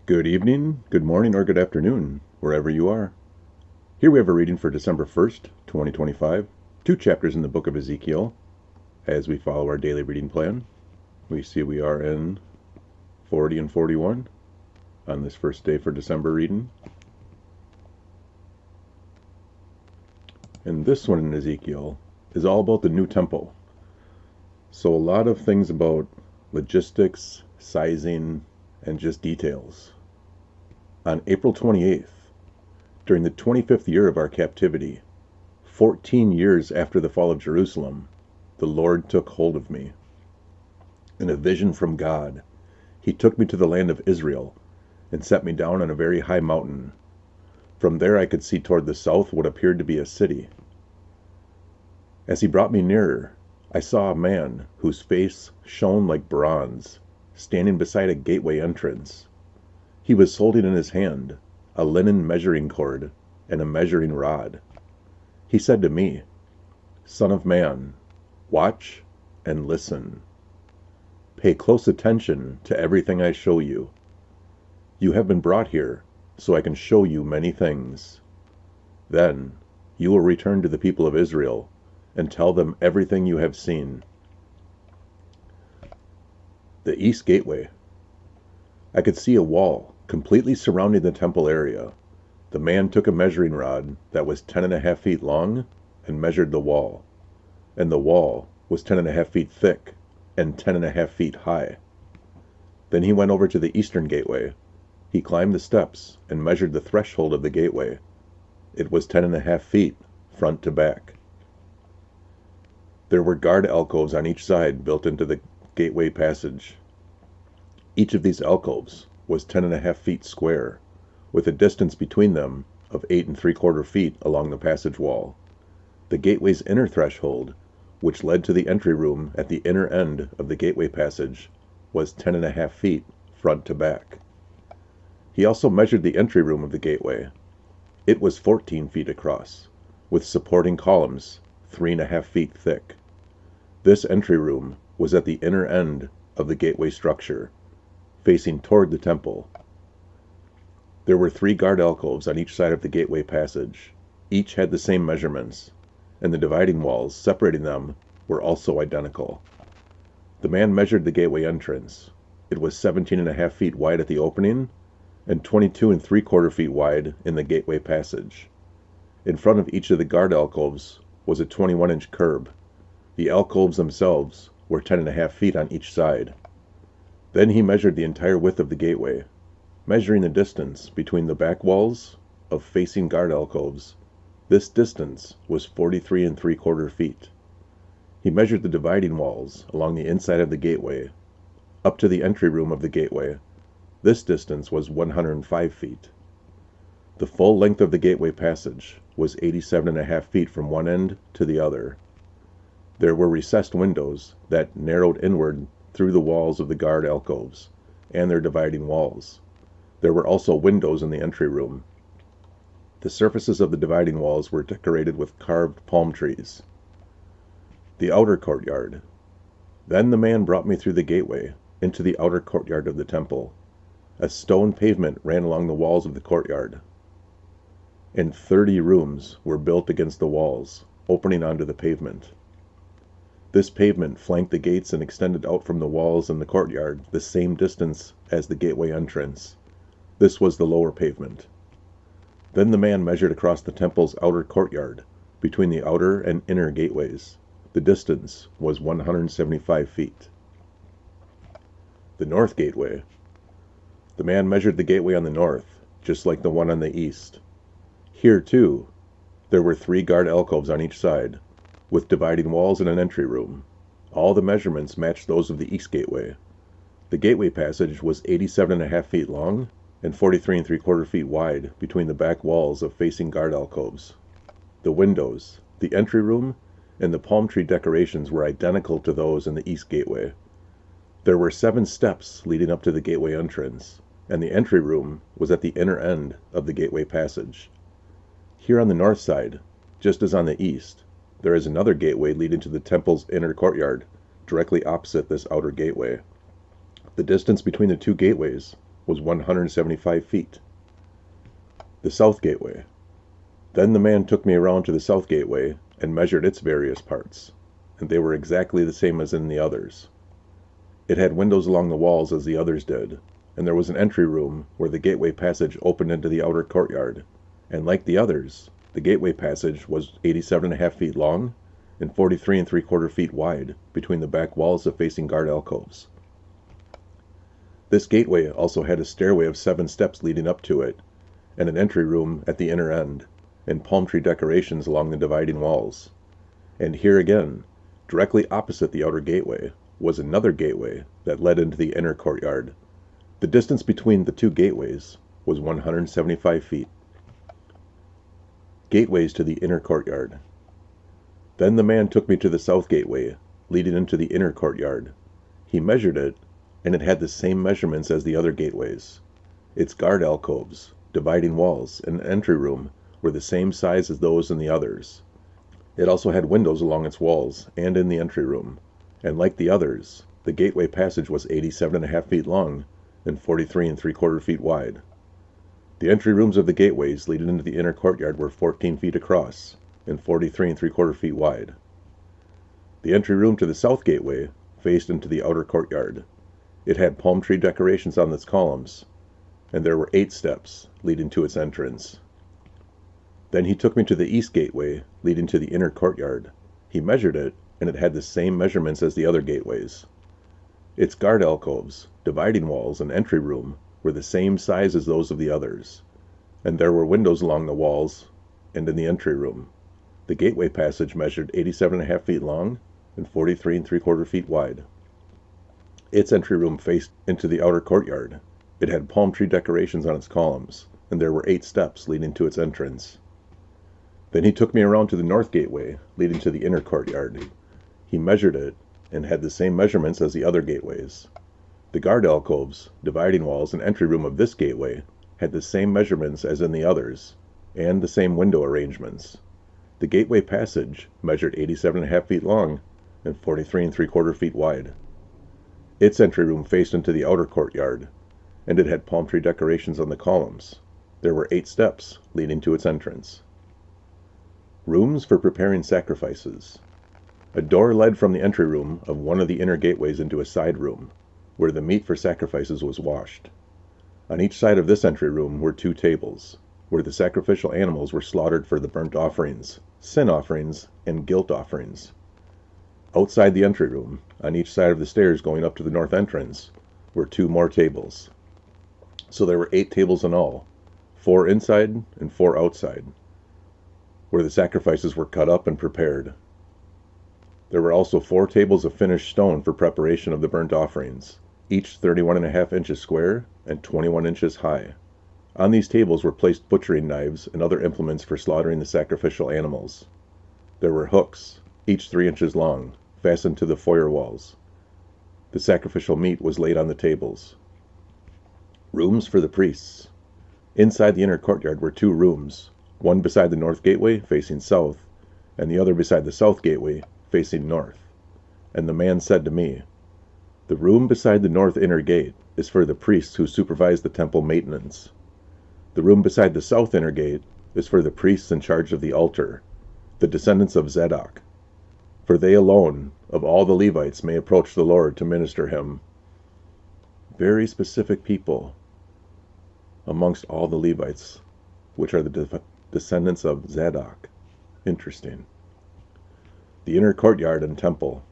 Good evening, good morning, or good afternoon, wherever you are. Here we have a reading for December 1st, 2025, 2 chapters in the book of Ezekiel. As we follow our daily reading plan, we see we are in 40 and 41 on this first day for December reading. And this one in Ezekiel is all about the new temple. So a lot of things about logistics, sizing, and just details. On April 28th, during the 25th year of our captivity, 14 years after the fall of Jerusalem, the Lord took hold of me. In a vision from God, he took me to the land of Israel and set me down on a very high mountain. From there I could see toward the south what appeared to be a city. As he brought me nearer, I saw a man whose face shone like bronze, standing beside a gateway entrance. He was holding in his hand a linen measuring cord and a measuring rod. He said to me, "Son of man, watch and listen. Pay close attention to everything I show you. You have been brought here so I can show you many things. Then you will return to the people of Israel and tell them everything you have seen." The East Gateway. I could see a wall completely surrounding the temple area. The man took a measuring rod that was 10.5 feet long and measured the wall. And the wall was 10.5 feet thick and 10.5 feet high. Then he went over to the Eastern Gateway. He climbed the steps and measured the threshold of the gateway. It was 10.5 feet, front to back. There were guard alcoves on each side built into the gateway passage. Each of these alcoves was 10.5 feet square, with a distance between them of 8.75 feet along the passage wall. The gateway's inner threshold, which led to the entry room at the inner end of the gateway passage, was 10.5 feet front to back. He also measured the entry room of the gateway. It was 14 feet across, with supporting columns 3.5 feet thick. This entry room was at the inner end of the gateway structure, facing toward the temple. There were 3 guard alcoves on each side of the gateway passage. Each had the same measurements, and the dividing walls separating them were also identical. The man measured the gateway entrance. It was 17.5 feet wide at the opening and 22.75 feet wide in the gateway passage. In front of each of the guard alcoves was a 21-inch curb. The alcoves themselves were 10.5 feet on each side. Then he measured the entire width of the gateway, measuring the distance between the back walls of facing guard alcoves. This distance was 43.75 feet. He measured the dividing walls along the inside of the gateway, up to the entry room of the gateway. This distance was 105 feet. The full length of the gateway passage was 87.5 feet from one end to the other. There were recessed windows that narrowed inward through the walls of the guard alcoves and their dividing walls. There were also windows in the entry room. The surfaces of the dividing walls were decorated with carved palm trees. The Outer Courtyard. Then the man brought me through the gateway into the outer courtyard of the temple. A stone pavement ran along the walls of the courtyard, and 30 rooms were built against the walls, opening onto the pavement. This pavement flanked the gates and extended out from the walls in the courtyard the same distance as the gateway entrance. This was the lower pavement. Then the man measured across the temple's outer courtyard, between the outer and inner gateways. The distance was 175 feet. The North Gateway. The man measured the gateway on the north, just like the one on the east. Here, too, there were 3 guard alcoves on each side, with dividing walls and an entry room. All the measurements matched those of the East Gateway. The gateway passage was 87.5 feet long and 43.75 feet wide between the back walls of facing guard alcoves. The windows, the entry room, and the palm tree decorations were identical to those in the East Gateway. There were 7 steps leading up to the gateway entrance, and the entry room was at the inner end of the gateway passage. Here on the north side, just as on the east, there is another gateway leading to the temple's inner courtyard, directly opposite this outer gateway. The distance between the 2 gateways was 175 feet. The South Gateway. Then the man took me around to the South Gateway and measured its various parts, and they were exactly the same as in the others. It had windows along the walls as the others did, and there was an entry room where the gateway passage opened into the outer courtyard, and like the others, the gateway passage was 87.5 feet long and 43 3/4 feet wide between the back walls of facing guard alcoves. This gateway also had a stairway of 7 steps leading up to it, and an entry room at the inner end, and palm tree decorations along the dividing walls. And here again, directly opposite the outer gateway, was another gateway that led into the inner courtyard. The distance between the two gateways was 175 feet. Gateways to the inner courtyard. Then the man took me to the south gateway, leading into the inner courtyard. He measured it, and it had the same measurements as the other gateways. Its guard alcoves, dividing walls, and entry room were the same size as those in the others. It also had windows along its walls and in the entry room, and like the others, the gateway passage was 87.5 feet long and 43 3/4 feet wide. The entry rooms of the gateways leading into the inner courtyard were 14 feet across and 43 3/4 feet wide. The entry room to the south gateway faced into the outer courtyard. It had palm tree decorations on its columns, and there were 8 steps leading to its entrance. Then he took me to the east gateway leading to the inner courtyard. He measured it, and it had the same measurements as the other gateways. Its guard alcoves, dividing walls, and entry room were the same size as those of the others, and there were windows along the walls and in the entry room. The gateway passage measured 87.5 feet long and 43 3/4 feet wide. Its entry room faced into the outer courtyard. It had palm tree decorations on its columns, and there were 8 steps leading to its entrance. Then he took me around to the north gateway, leading to the inner courtyard. He measured it, and had the same measurements as the other gateways. The guard alcoves, dividing walls, and entry room of this gateway had the same measurements as in the others, and the same window arrangements. The gateway passage measured 87.5 feet long and 43 3/4 feet wide. Its entry room faced into the outer courtyard, and it had palm tree decorations on the columns. There were 8 steps leading to its entrance. Rooms for preparing sacrifices. A door led from the entry room of one of the inner gateways into a side room, where the meat for sacrifices was washed. On each side of this entry room were 2 tables, where the sacrificial animals were slaughtered for the burnt offerings, sin offerings, and guilt offerings. Outside the entry room, on each side of the stairs going up to the north entrance, were 2 more tables. So there were 8 tables in all, 4 inside and 4 outside, where the sacrifices were cut up and prepared. There were also 4 tables of finished stone for preparation of the burnt offerings, each 31.5 inches square and 21 inches high. On these tables were placed butchering knives and other implements for slaughtering the sacrificial animals. There were hooks, each 3 inches long, fastened to the foyer walls. The sacrificial meat was laid on the tables. Rooms for the priests. Inside the inner courtyard were 2 rooms, one beside the north gateway facing south, and the other beside the south gateway facing north. And the man said to me, "The room beside the north inner gate is for the priests who supervise the temple maintenance. The room beside the south inner gate is for the priests in charge of the altar, the descendants of Zadok. For they alone, of all the Levites, may approach the Lord to minister him." Very specific people amongst all the Levites, which are the descendants of Zadok. Interesting. The inner courtyard and temple.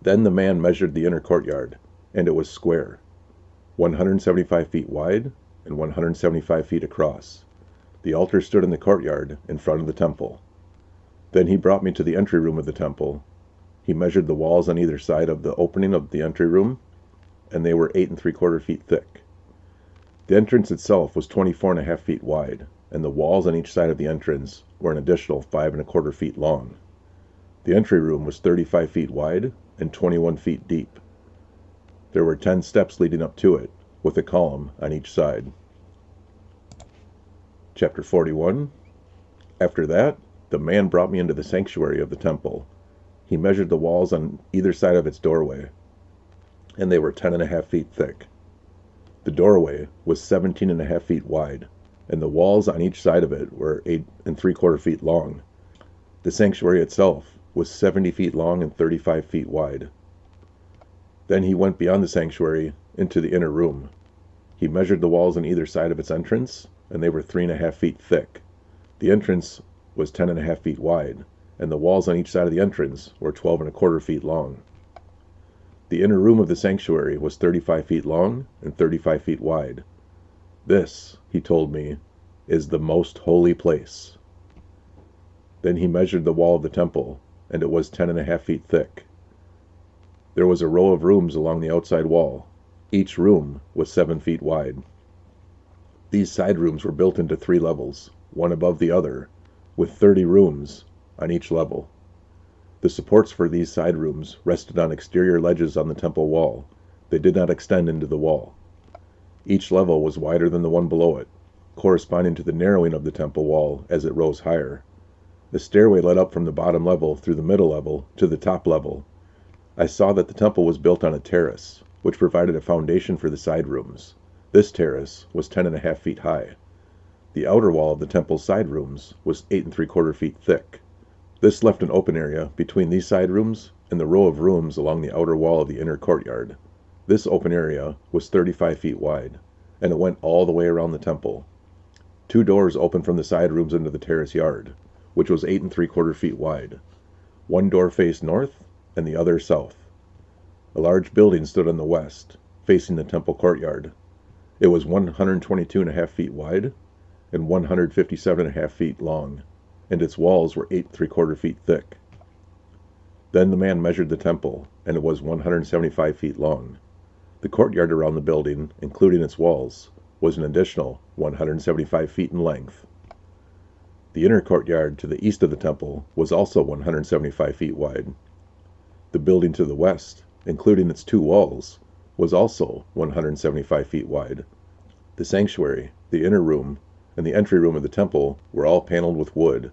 Then the man measured the inner courtyard, and it was square, 175 feet wide and 175 feet across. The altar stood in the courtyard in front of the temple. Then he brought me to the entry room of the temple. He measured the walls on either side of the opening of the entry room, and they were 8 3/4 feet thick. The entrance itself was 24.5 feet wide, and the walls on each side of the entrance were an additional 5 1/4 feet long. The entry room was 35 feet wide and 21 feet deep. There were 10 steps leading up to it, with a column on each side. Chapter 41. After that, the man brought me into the sanctuary of the temple. He measured the walls on either side of its doorway, and they were 10.5 feet thick. The doorway was 17.5 feet wide, and the walls on each side of it were 8 3/4 feet long. The sanctuary itself was 70 feet long and 35 feet wide. Then he went beyond the sanctuary into the inner room. He measured the walls on either side of its entrance, and they were 3.5 feet thick. The entrance was 10.5 feet wide, and the walls on each side of the entrance were 12 1/4 feet long. The inner room of the sanctuary was 35 feet long and 35 feet wide. This, he told me, is the most holy place. Then he measured the wall of the temple, and it was 10.5 feet thick. There was a row of rooms along the outside wall. Each room was 7 feet wide. These side rooms were built into 3 levels, one above the other, with 30 rooms on each level. The supports for these side rooms rested on exterior ledges on the temple wall. They did not extend into the wall. Each level was wider than the one below it, corresponding to the narrowing of the temple wall as it rose higher. The stairway led up from the bottom level through the middle level to the top level. I saw that the temple was built on a terrace, which provided a foundation for the side rooms. This terrace was 10.5 feet high. The outer wall of the temple's side rooms was 8 3/4 feet thick. This left an open area between these side rooms and the row of rooms along the outer wall of the inner courtyard. This open area was 35 feet wide, and it went all the way around the temple. 2 doors opened from the side rooms into the terrace yard, which was 8 3/4 feet wide. One door faced north and the other south. A large building stood on the west, facing the temple courtyard. It was 122.5 feet wide and 157.5 feet long, and its walls were 8 3/4 feet thick. Then the man measured the temple, and it was 175 feet long. The courtyard around the building, including its walls, was an additional 175 feet in length. The inner courtyard to the east of the temple was also 175 feet wide. The building to the west, including its 2 walls, was also 175 feet wide. The sanctuary, the inner room, and the entry room of the temple were all paneled with wood,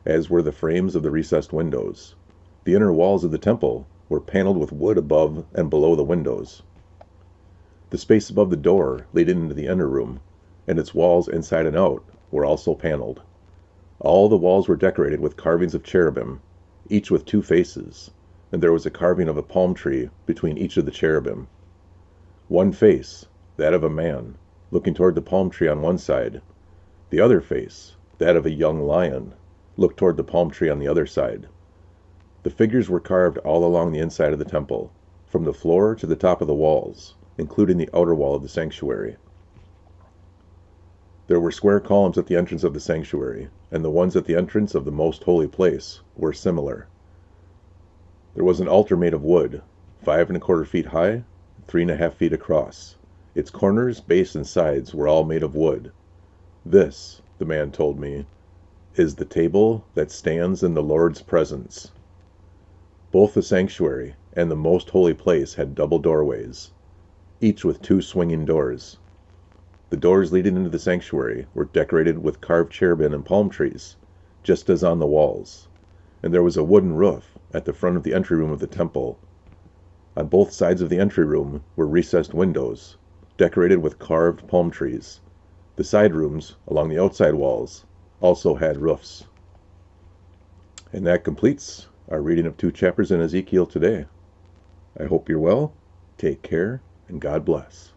as were the frames of the recessed windows. The inner walls of the temple were paneled with wood above and below the windows. The space above the door leading into the inner room, and its walls inside and out, were also paneled. All the walls were decorated with carvings of cherubim, each with 2 faces, and there was a carving of a palm tree between each of the cherubim. One face, that of a man, looking toward the palm tree on one side. The other face, that of a young lion, looked toward the palm tree on the other side. The figures were carved all along the inside of the temple, from the floor to the top of the walls, including the outer wall of the sanctuary. There were square columns at the entrance of the sanctuary, and the ones at the entrance of the most holy place were similar. There was an altar made of wood, 5 1/4 feet high, 3.5 feet across. Its corners, base, and sides were all made of wood. This, the man told me, is the table that stands in the Lord's presence. Both the sanctuary and the most holy place had double doorways, each with 2 swinging doors. The doors leading into the sanctuary were decorated with carved cherubim and palm trees, just as on the walls, and there was a wooden roof at the front of the entry room of the temple. On both sides of the entry room were recessed windows, decorated with carved palm trees. The side rooms, along the outside walls, also had roofs. And that completes our reading of 2 chapters in Ezekiel today. I hope you're well, take care, and God bless.